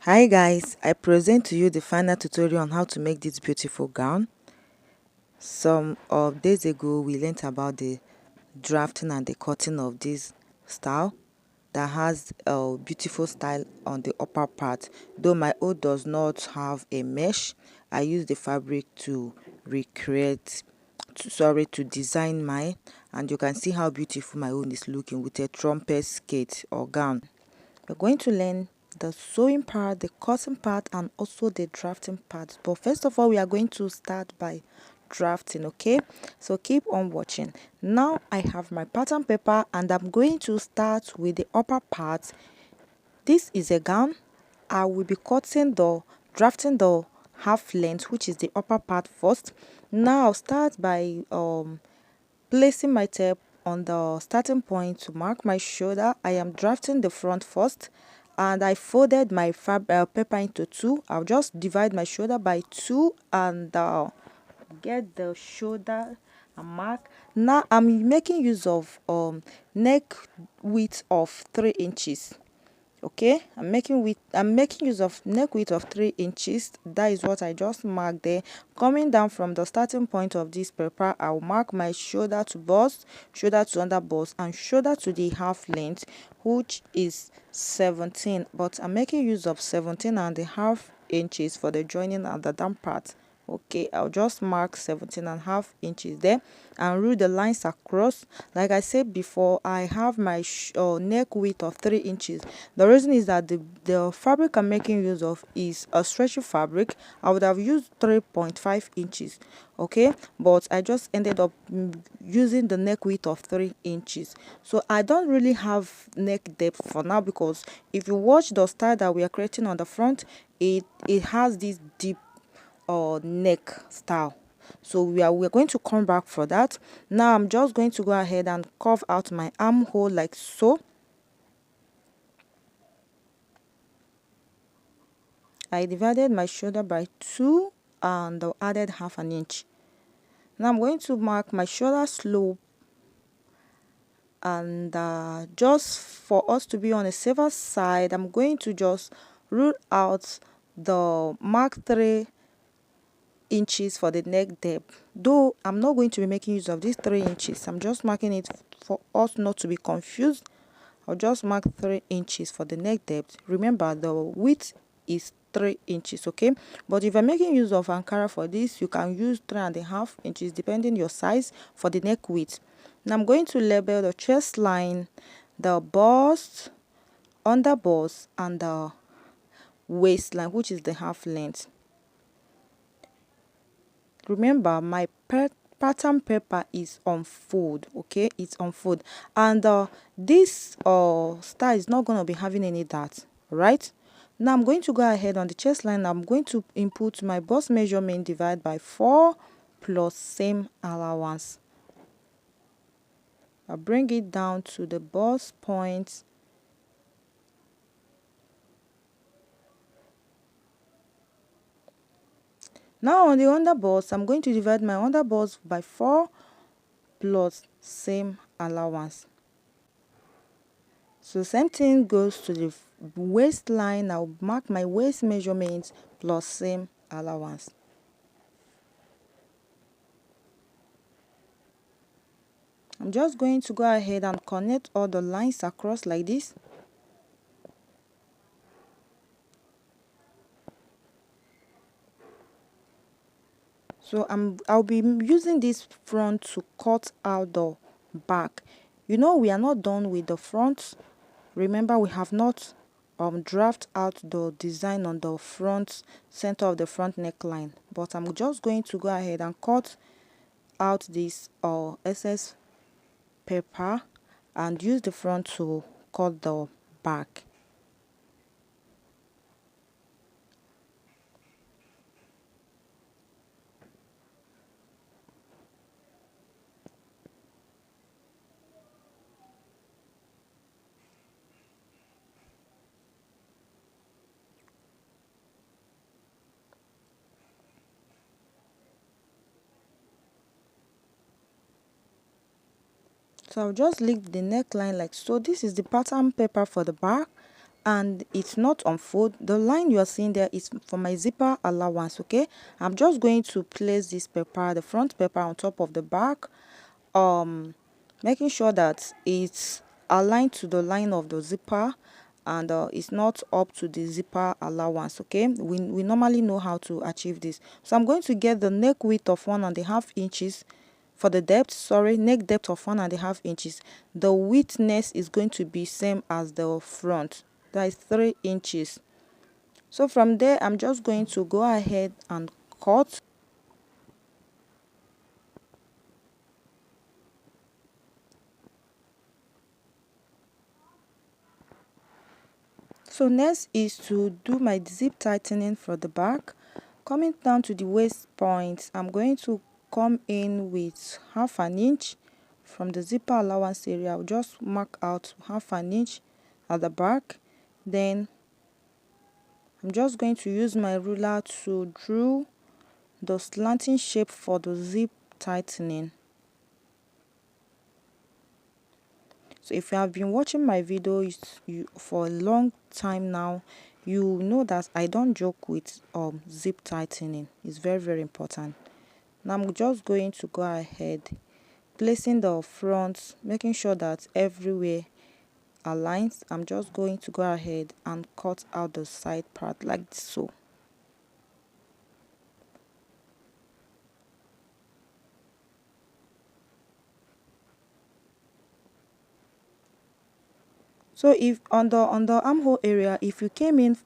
Hi guys, I present to you the final tutorial on how to make this beautiful gown. Some of days ago we learned about the drafting and the cutting of this style that has a beautiful style on the upper part. Though my own does not have a mesh, I use the fabric to recreate to design mine, and you can see how beautiful my own is looking with a trumpet skirt or gown. We're going to learn the sewing part, the cutting part, and also the drafting part. But first of all, we are going to start by drafting, okay? So keep on watching. Now I have my pattern paper and I'm going to start with the upper part. This is a gown. I will be drafting the half length, which is the upper part first. Now I'll start by placing my tape on the starting point to mark my shoulder. I am drafting the front first, and I folded my paper into two. I'll just divide my shoulder by two and get the shoulder and mark. Now I'm making use of neck width of 3 inches. Okay, I'm making use of neck width of 3 inches. That is what I just marked there. Coming down from the starting point of this paper, I'll mark my shoulder to bust, shoulder to under bust, and shoulder to the half length, which is 17, but I'm making use of 17.5 inches for the joining and the down part. Okay, I'll just mark 17.5 inches there and rule the lines across. Like I said before, I have my neck width of 3 inches. The reason is that the fabric I'm making use of is a stretchy fabric. I would have used 3.5 inches, okay, but I just ended up using the neck width of 3 inches. So I don't really have neck depth for now, because if you watch the style that we are creating on the front, it has this deep neck style. So we're going to come back for that. Now I'm just going to go ahead and curve out my armhole like so. I divided my shoulder by 2 and added half an inch. Now I'm going to mark my shoulder slope, and just for us to be on a safer side, I'm going to just rule out the mark 3 inches for the neck depth. Though I'm not going to be making use of these 3 inches, I'm just marking it for us not to be confused. I'll just mark 3 inches for the neck depth. Remember, the width is 3 inches, okay? But if I'm making use of Ankara for this, you can use 3.5 inches depending your size for the neck width. Now I'm going to label the chest line, the bust, under bust, and the waistline, which is the half length. Remember, my pattern paper is on fold, okay? It's on fold, and this style is not going to be having any dart, right? Now I'm going to go ahead on the chest line. I'm going to input my bust measurement, divide by 4 plus seam allowance. I'll bring it down to the bust point. Now on the under bust, I'm going to divide my under bust by 4 plus seam allowance. So same thing goes to the waistline. I'll mark my waist measurements plus seam allowance. I'm just going to go ahead and connect all the lines across like this. So I'll be using this front to cut out the back. You know, we are not done with the front. Remember, we have not draft out the design on the front center of the front neckline, but I'm just going to go ahead and cut out this excess paper and use the front to cut the back. So I'll just leave the neckline like so. This is the pattern paper for the back, and it's not unfold. The line you are seeing there is for my zipper allowance. Okay, I'm just going to place this paper, the front paper, on top of the back, making sure that it's aligned to the line of the zipper, and it's not up to the zipper allowance. Okay, we normally know how to achieve this. So I'm going to get the neck width of 1.5 inches for the depth, sorry, neck depth of 1.5 inches. The widthness is going to be same as the front, that is 3 inches. So from there, I'm just going to go ahead and cut. So next is to do my zip tightening for the back. Coming down to the waist point, I'm going to come in with 1/2 inch from the zipper allowance area. I'll just mark out 1/2 inch at the back. Then I'm just going to use my ruler to draw the slanting shape for the zip tightening. So if you have been watching my videos for a long time now, you know that I don't joke with zip tightening. It's very important. Now I'm just going to go ahead, placing the front, making sure that everywhere aligns. I'm just going to go ahead and cut out the side part like so. So if on the armhole area, if you came in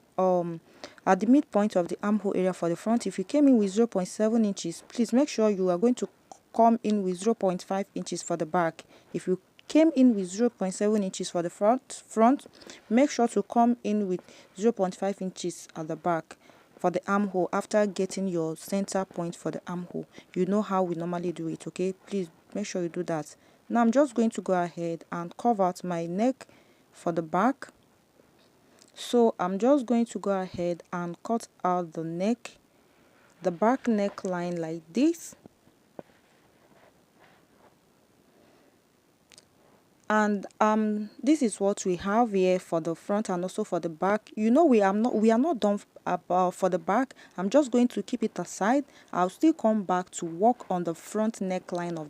at the midpoint of the armhole area for the front, if you came in with 0.7 inches, please make sure you are going to come in with 0.5 inches for the back. If you came in with 0.7 inches for the front, make sure to come in with 0.5 inches at the back for the armhole after getting your center point for the armhole. You know how we normally do it, okay? Please make sure you do that. Now I'm just going to go ahead and cover out my neck for the back. So I'm just going to go ahead and cut out the neck, the back neckline like this. And this is what we have here for the front and also for the back. You know, we are not done about for the back. I'm just going to keep it aside. I'll still come back to work on the front neckline of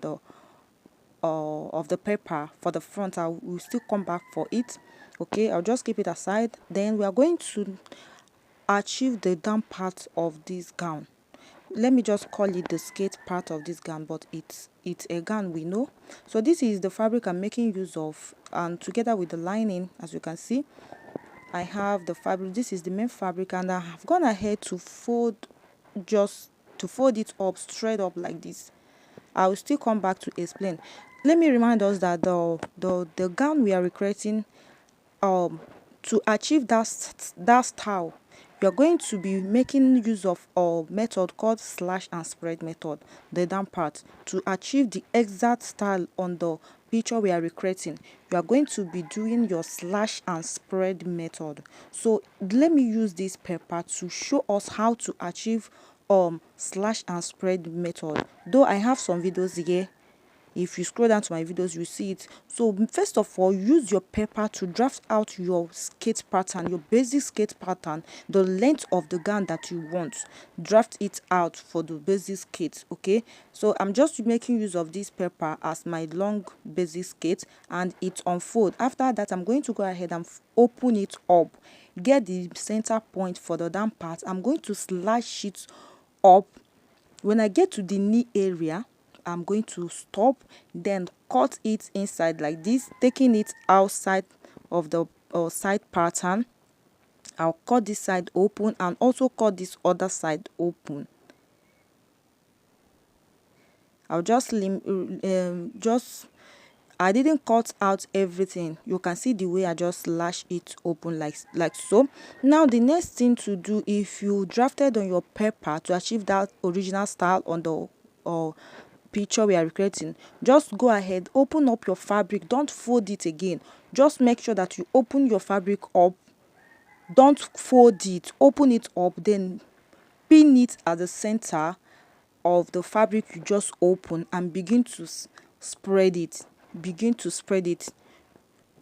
the paper for the front. I will still come back for it. Okay, I'll just keep it aside. Then we are going to achieve the down part of this gown. Let me just call it the skate part of this gown, but it's a gown, we know. So this is the fabric I'm making use of, and together with the lining, as you can see, I have the fabric. This is the main fabric, and I have gone ahead to fold it up straight up like this. I will still come back to explain. Let me remind us that the gown we are recreating, to achieve that style, you are going to be making use of a method called slash and spread method, the down part. To achieve the exact style on the picture we are recreating, you are going to be doing your slash and spread method. So let me use this paper to show us how to achieve slash and spread method. Though I have some videos here, if you scroll down to my videos, you see it. So first of all, use your paper to draft out your skate pattern, your basic skate pattern, the length of the gown that you want. Draft it out for the basic skate. Okay, so I'm just making use of this paper as my long basic skate, and it unfold. After that, I'm going to go ahead and open it up, get the center point for the down part. I'm going to slash it up. When I get to the knee area, I'm going to stop, then cut it inside like this, taking it outside of the side pattern. I'll cut this side open and also cut this other side open. I'll just I didn't cut out everything. You can see the way I just lash it open like so. Now the next thing to do, if you drafted on your paper to achieve that original style on the picture we are recreating, just go ahead, open up your fabric. Don't fold it again. Just make sure that you open your fabric up. Don't fold it, open it up, then pin it at the center of the fabric you just open and begin to spread it. Begin to spread it.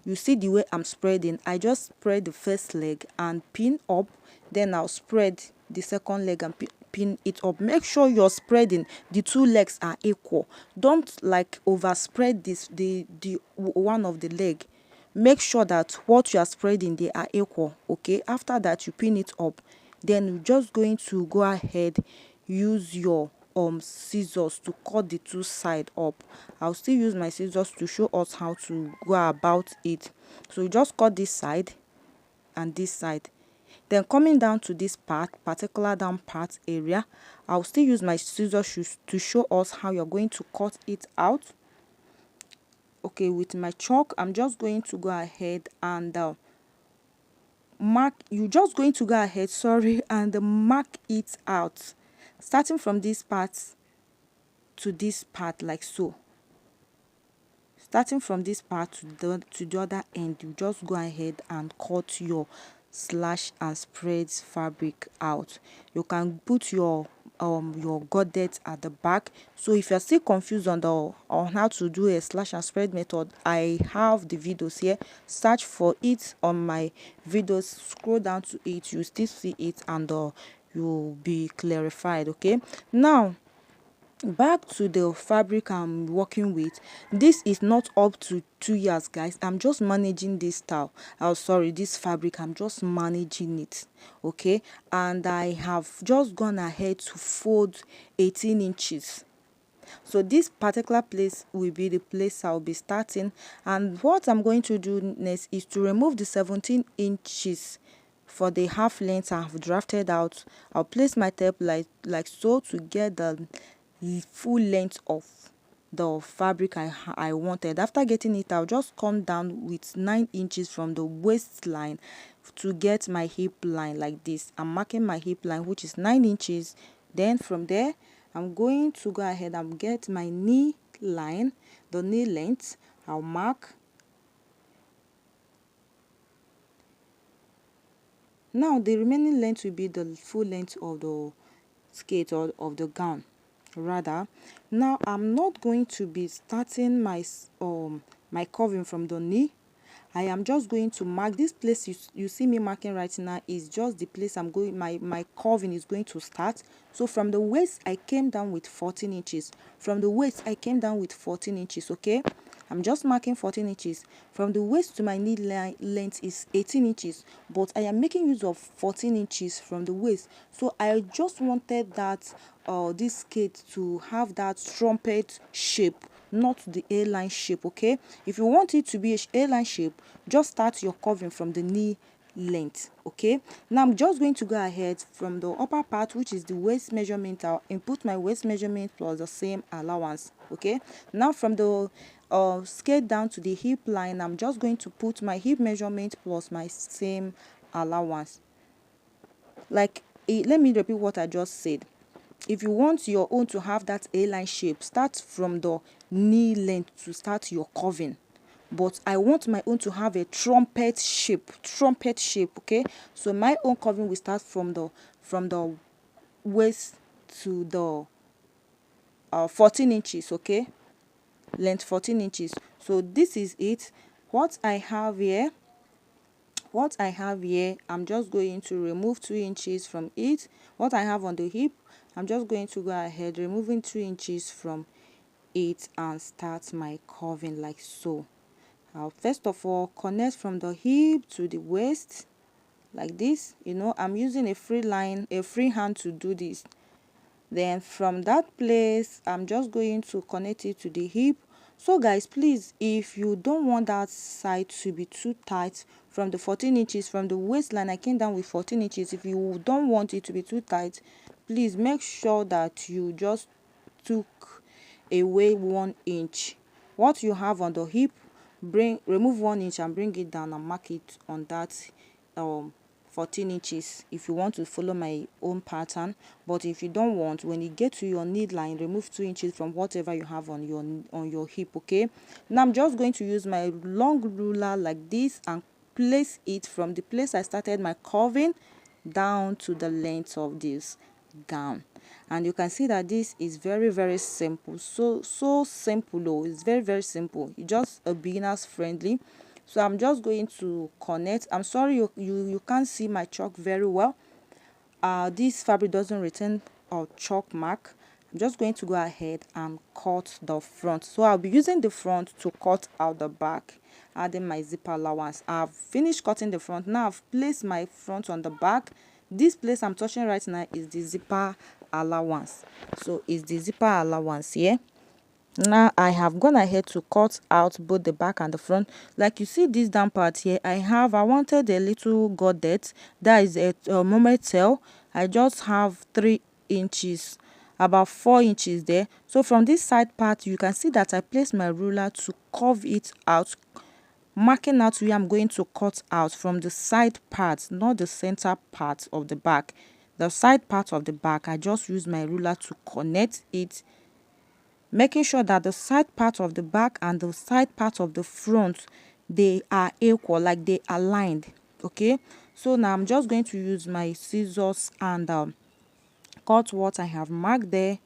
you see the way I'm spreading. I just spread the first leg and pin up, then I'll spread the second leg and pin it up. Make sure you're spreading, the two legs are equal. Don't like overspread this the one of the leg. Make sure that what you are spreading, they are equal. Okay, after that you pin it up, then you're just going to go ahead, use your scissors to cut the two side up. I'll still use my scissors to show us how to go about it. So you just cut this side and this side, then coming down to this part, particular down part area, I'll still use my scissors to show us how you're going to cut it out. Okay, with my chalk, I'm just going to go ahead and mark. You're just going to go ahead, sorry, and mark it out, starting from this part to this part, like so. Starting from this part to the other end, you just go ahead and cut your slash and spreads fabric out. You can put your goddess at the back. So if you're still confused on how to do a slash and spread method, I have the videos here. Search for it on my videos, scroll down to it, you still see it, and you'll be clarified. Okay, now back to the fabric I'm working with. This is not up to 2 years, guys. I'm just managing this style. Sorry, this fabric, I'm just managing it. Okay, and I have just gone ahead to fold 18 inches. So this particular place will be the place I'll be starting, and what I'm going to do next is to remove the 17 inches for the half length I've drafted out. I'll place my tape like so to get the full length of the fabric I wanted. After getting it, I'll just come down with 9 inches from the waistline to get my hip line like this. I'm marking my hip line, which is 9 inches. Then from there, I'm going to go ahead and get my knee line, the knee length. I'll mark. Now the remaining length will be the full length of the skirt or of the gown rather. Now I'm not going to be starting my curving from the knee. I am just going to mark this place you see me marking right now is just the place I'm going, my curving is going to start. So from the waist I came down with 14 inches. From the waist I came down with 14 inches. Okay, I'm just marking 14 inches. From the waist to my knee length is 18 inches, but I am making use of 14 inches from the waist. So I just wanted that this skirt to have that trumpet shape, not the A-line shape. Okay, if you want it to be a A-line shape, just start your curving from the knee length. Okay, now I'm just going to go ahead from the upper part, which is the waist measurement. I'll input my waist measurement plus the same allowance. Okay, now from the skirt down to the hip line, I'm just going to put my hip measurement plus my same allowance. Let me repeat what I just said. If you want your own to have that A-line shape, start from the knee length to start your curving. But I want my own to have a trumpet shape. Okay, so my own curving will start from the waist to the 14 inches. Okay, length 14 inches. So this is it. What I have here, I'm just going to remove 2 inches from it. What I have on the hip, I'm just going to go ahead removing 2 inches from it and start my curving like so. I'll first of all connect from the hip to the waist like this. I'm using a free hand to do this. Then from that place, I'm just going to connect it to the hip. So guys, please, if you don't want that side to be too tight, from the 14 inches from the waistline I came down with 14 inches. If you don't want it to be too tight, please make sure that you just took away 1 inch. What you have on the hip, remove 1 inch and bring it down and mark it on that 14 inches if you want to follow my own pattern. But if you don't want, when you get to your knee line, remove 2 inches from whatever you have on your hip. Okay, now I'm just going to use my long ruler like this and place it from the place I started my curving down to the length of this gown. And you can see that this is very simple. So simple. It's very simple. It's just a beginner's friendly. So I'm just going to connect. I'm sorry you can't see my chalk very well. This fabric doesn't retain a chalk mark. I'm just going to go ahead and cut the front. So I'll be using the front to cut out the back, adding my zipper allowance. I've finished cutting the front. Now I've placed my front on the back. This place I'm touching right now is the zipper allowance. So it's the zipper allowance here. Now I have gone ahead to cut out both the back and the front. Like you see this down part here, I wanted a little godet, that is a moment tail. I just have 3 inches, about 4 inches there. So from this side part you can see that I placed my ruler to curve it out, marking out where I'm going to cut out from the side part, not the center part of the back. The side part of the back, I just use my ruler to connect it, making sure that the side part of the back and the side part of the front, they are equal, like they aligned. Okay, so now I'm just going to use my scissors and cut what I have marked there,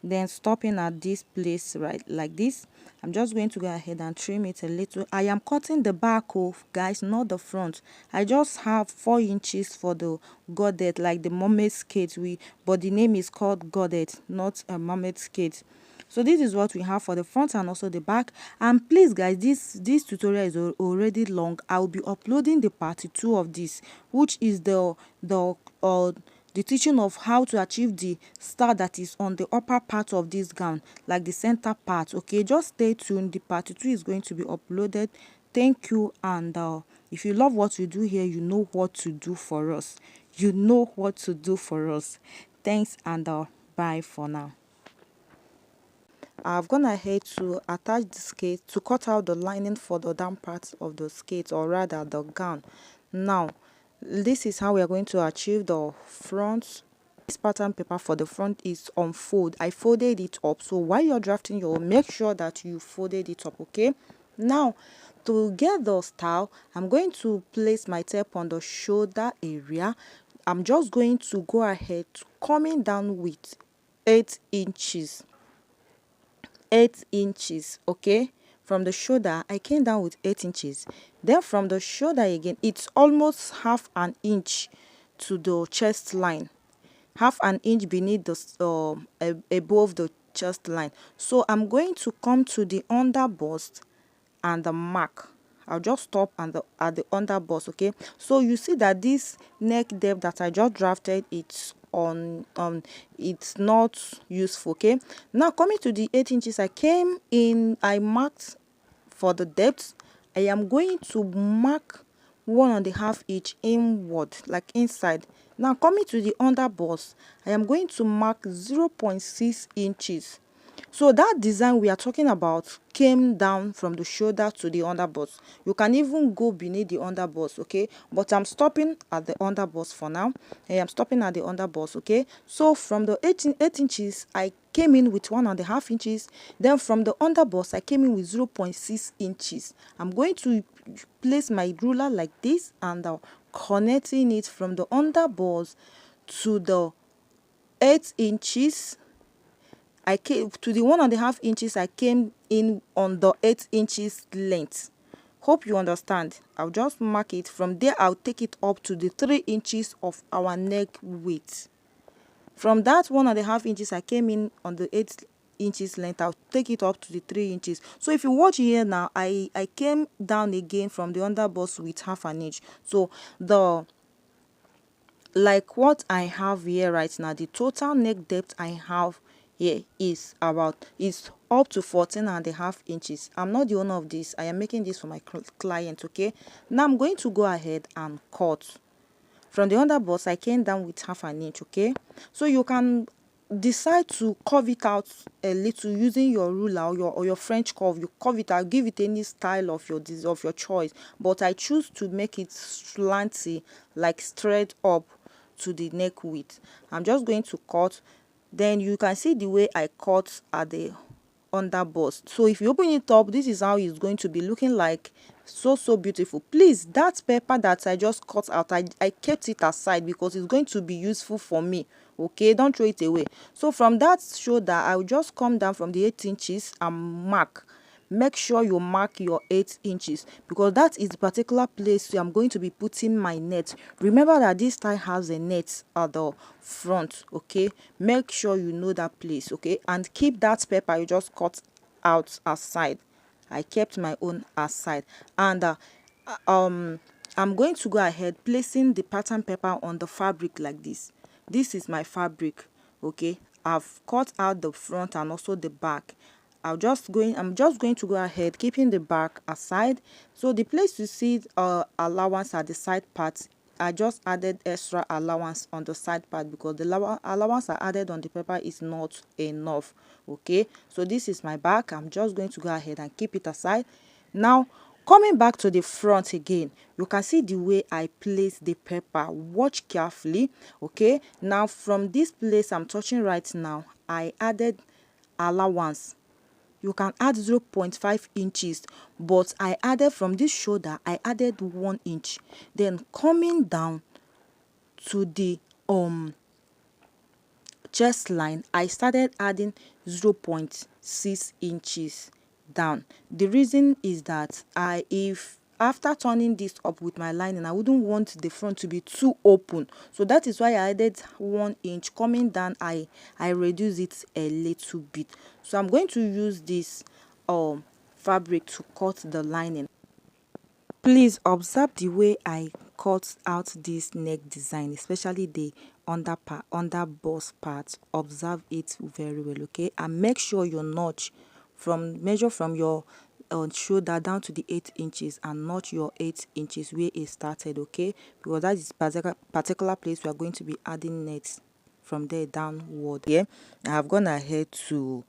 then stopping at this place right like this. I'm just going to go ahead and trim it a little. I am cutting the back off, guys, not the front. I just have 4 inches for the godet, like the mermaid skirt, but the name is called godet, not a mermaid skirt. So this is what we have for the front and also the back. And please guys, this tutorial is already long. I will be uploading the part 2 of this, which is the teaching of how to achieve the star that is on the upper part of this gown, like the center part. Okay, just stay tuned. The part 2 is going to be uploaded. Thank you. And if you love what we do here, you know what to do for us. You know what to do for us. Thanks, and bye for now. I've gone ahead to attach the skirt to cut out the lining for the down part of the skirt, or rather the gown. Now this is how we are going to achieve the front. This pattern paper for the front is on fold. I folded it up, so while you're drafting, you'll make sure that you folded it up. Okay, now to get the style, I'm going to place my tape on the shoulder area. I'm just going to go ahead coming down with 8 inches. 8 inches. Okay, from the shoulder I came down with 8 inches. Then from the shoulder again, it's almost half an inch to the chest line, half an inch beneath the above the chest line. So I'm going to come to the under bust and the mark. I'll just stop at the under bust. Okay, so you see that this neck depth that I just drafted, it's it's not useful. Okay, now coming to the 8 inches, I marked for the depth. I am going to mark 1.5 inch inward, like inside. Now coming to the under bust, I am going to mark 0.6 inches. So that design we are talking about came down from the shoulder to the under bust. You can even go beneath the under bust. Okay, but I'm stopping at the under bust for now. I am stopping at the under bust. Okay, so from the 8 inches I came in with 1.5 inches. Then from the under bust I came in with 0.6 inches. I'm going to place my ruler like this and connecting it from the under bust to the 8 inches. I came to the 1.5 inches. I came in on the 8 inches length. Hope you understand. I'll just mark it. From there I'll take it up to the 3 inches of our neck width. From that 1.5 inches I came in on the 8 inches length, I'll take it up to the 3 inches. So if you watch here now, I came down again from the under bust with half an inch. So like what I have here right now, the total neck depth I have here is up to 14.5 inches. I'm not the owner of this. I am making this for my client. Okay, now I'm going to go ahead and cut from the under bust. I came down with half an inch. Okay, so you can decide to curve it out a little using your ruler or your French curve. You curve it out, give it any style of your choice, but I choose to make it slanty, like straight up to the neck width. I'm just going to cut. Then you can see the way I cut at the under bust. So if you open it up, this is how it's going to be looking like. So beautiful. Please, that paper that I just cut out, I kept it aside because it's going to be useful for me. Okay, don't throw it away. So from that shoulder, I will just come down from the 8 inches and mark make sure you mark your 8 inches, because that is the particular place where I'm going to be putting my net. Remember that this tie has a net at the front, okay? Make sure you know that place, okay? And keep that paper you just cut out aside. I kept my own aside. And I'm going to go ahead placing the pattern paper on the fabric like this. This is my fabric, okay? I've cut out the front and also the back. I'm just going to go ahead keeping the back aside. So the place you see allowance at the side part, I just added extra allowance on the side part because the allowance I added on the paper is not enough, okay? So this is my back. I'm just going to go ahead and keep it aside. Now, coming back to the front again, you can see the way I place the paper. Watch carefully, okay? Now, from this place I'm touching right now, I added allowance. You can add 0.5 inches, but I added from this shoulder, I added 1 inch. Then coming down to the chest line, I started adding 0.6 inches down. The reason is that if after turning this up with my lining, I wouldn't want the front to be too open, so that is why I added 1 inch. Coming down, I reduce it a little bit. So I'm going to use this fabric to cut the lining. Please observe the way I cut out this neck design, especially the under bust part. Observe it very well, okay? And make sure your notch measure from your shoulder down to the 8 inches and notch your 8 inches where it started, okay? Because that is particular place we are going to be adding next from there downward. Yeah, I have gone ahead to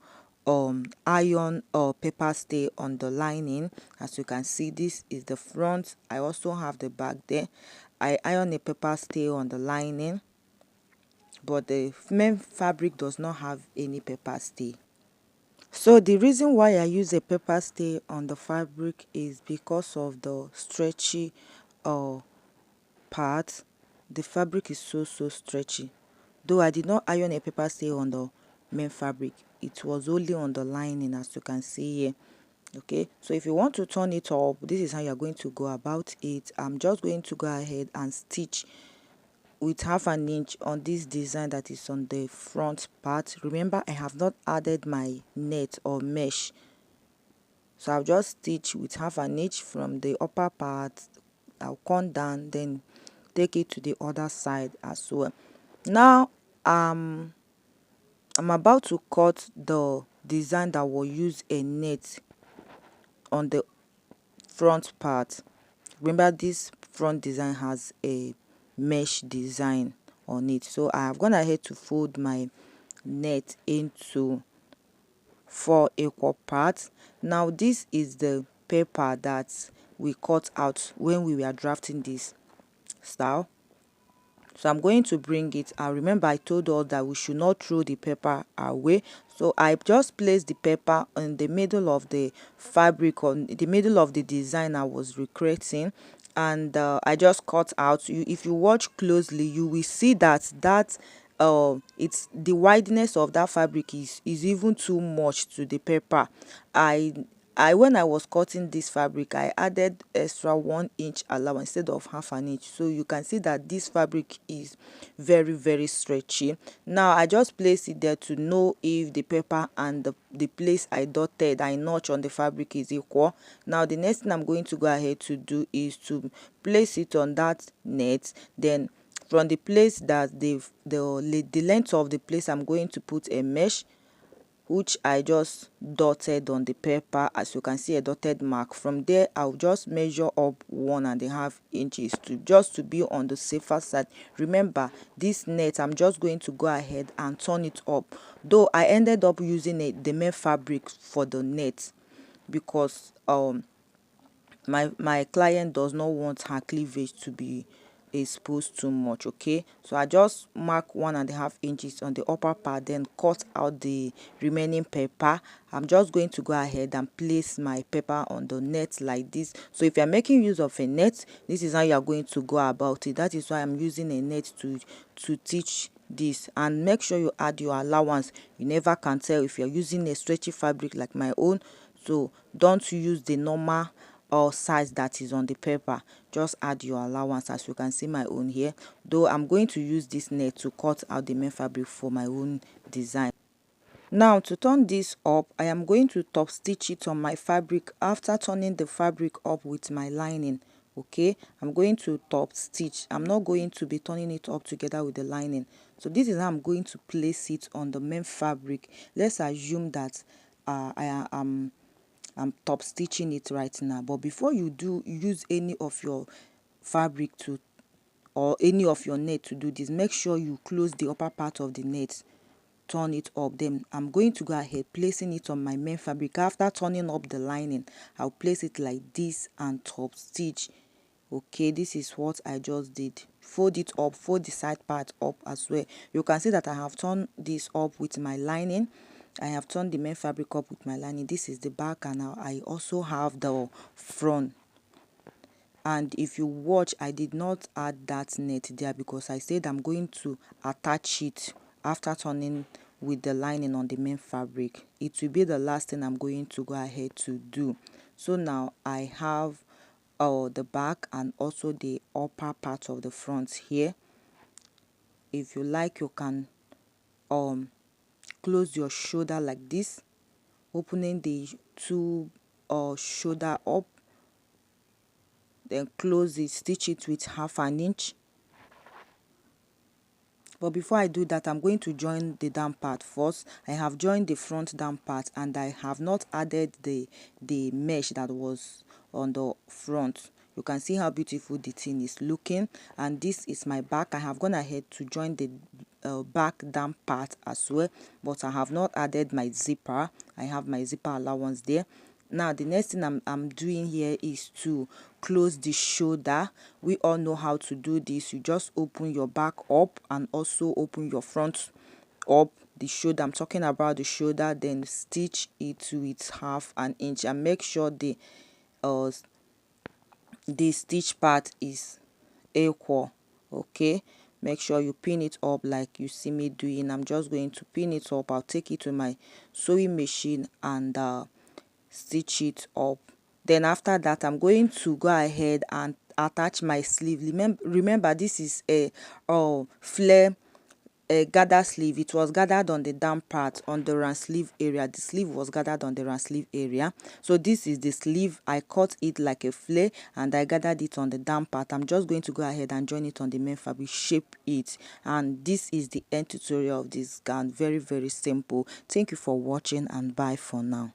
iron or paper stay on the lining. As you can see, this is the front. I also have the back there. I iron a paper stay on the lining, but the main fabric does not have any paper stay. So the reason why I use a paper stay on the fabric is because of the stretchy part. The fabric is so stretchy. Though I did not iron a paper stay on the main fabric, it was only on the lining, as you can see here. Okay, so if you want to turn it up, this is how you're going to go about it. I'm just going to go ahead and stitch with 1/2 inch on this design that is on the front part. Remember, I have not added my net or mesh, so I'll just stitch with 1/2 inch from the upper part. I'll come down, then take it to the other side as well. Now I'm about to cut the design that will use a net on the front part. Remember, this front design has a mesh design on it, so I have gone ahead to fold my net into 4 equal parts. Now this is the paper that we cut out when we were drafting this style. So I'm going to bring it, and remember I told us that we should not throw the paper away. So I just placed the paper in the middle of the fabric, on the middle of the design I was recreating, and I just cut out. If you watch closely, you will see that it's the wideness of that fabric is even too much to the paper. When I was cutting this fabric, I added extra 1 inch allowance instead of 1/2 inch. So you can see that this fabric is very stretchy. Now I just place it there to know if the paper and the place I notch on the fabric is equal. Now the next thing I'm going to go ahead to do is to place it on that net. Then from the place that the length of the place I'm going to put a mesh, which I just dotted on the paper. As you can see, a dotted mark. From there, I'll just measure up 1.5 inches to be on the safer side. Remember, this net, I'm just going to go ahead and turn it up. Though I ended up using the main fabric for the net because my client does not want her cleavage to be exposed too much. Okay, so I just mark 1.5 inches on the upper part, then cut out the remaining paper. I'm just going to go ahead and place my paper on the net like this. So if you're making use of a net, this is how you're going to go about it. That is why I'm using a net to teach this. And make sure you add your allowance. You never can tell if you're using a stretchy fabric like my own. So don't use the normal or size that is on the paper. Just add your allowance. As you can see my own here, though I'm going to use this net to cut out the main fabric for my own design. Now to turn this up, I am going to top stitch it on my fabric after turning the fabric up with my lining. Okay, I'm going to top stitch. I'm not going to be turning it up together with the lining. So this is how I'm going to place it on the main fabric. Let's assume that I'm top stitching it right now, but before you do use any of your fabric to or any of your net to do this, make sure you close the upper part of the net, turn it up. Then I'm going to go ahead placing it on my main fabric. After turning up the lining, I'll place it like this and top stitch. Okay, this is what I just did. Fold it up, fold the side part up as well. You can see that I have turned this up with my lining. I have turned the main fabric up with my lining. This is the back, and now I also have the front. And if you watch, I did not add that net there because I said I'm going to attach it after turning with the lining on the main fabric. It will be the last thing I'm going to go ahead to do. So now I have the back and also the upper part of the front here. If you like, you can close your shoulder like this, opening the two shoulder up, then close it, stitch it with 1/2 inch. But before I do that, I'm going to join the down part first. I have joined the front down part and I have not added the mesh that was on the front. You can see how beautiful the thing is looking. And this is my back. I have gone ahead to join the back down part as well, but I have not added my zipper. I have my zipper allowance there. Now the next thing I'm doing here is to close the shoulder. We all know how to do this. You just open your back up and also open your front up. The shoulder, I'm talking about the shoulder, then stitch it with 1/2 inch and make sure the stitch part is equal. Okay, make sure you pin it up like you see me doing. I'm just going to pin it up. I'll take it to my sewing machine and stitch it up. Then after that, I'm going to go ahead and attach my sleeve. Remember this is a flare gather sleeve. It was gathered on the down part on the round sleeve area. The sleeve was gathered on the round sleeve area. So this is the sleeve. I cut it like a flare and I gathered it on the down part. I'm just going to go ahead and join it on the main fabric, shape it, and this is the end tutorial of this gown. Very simple. Thank you for watching and bye for now.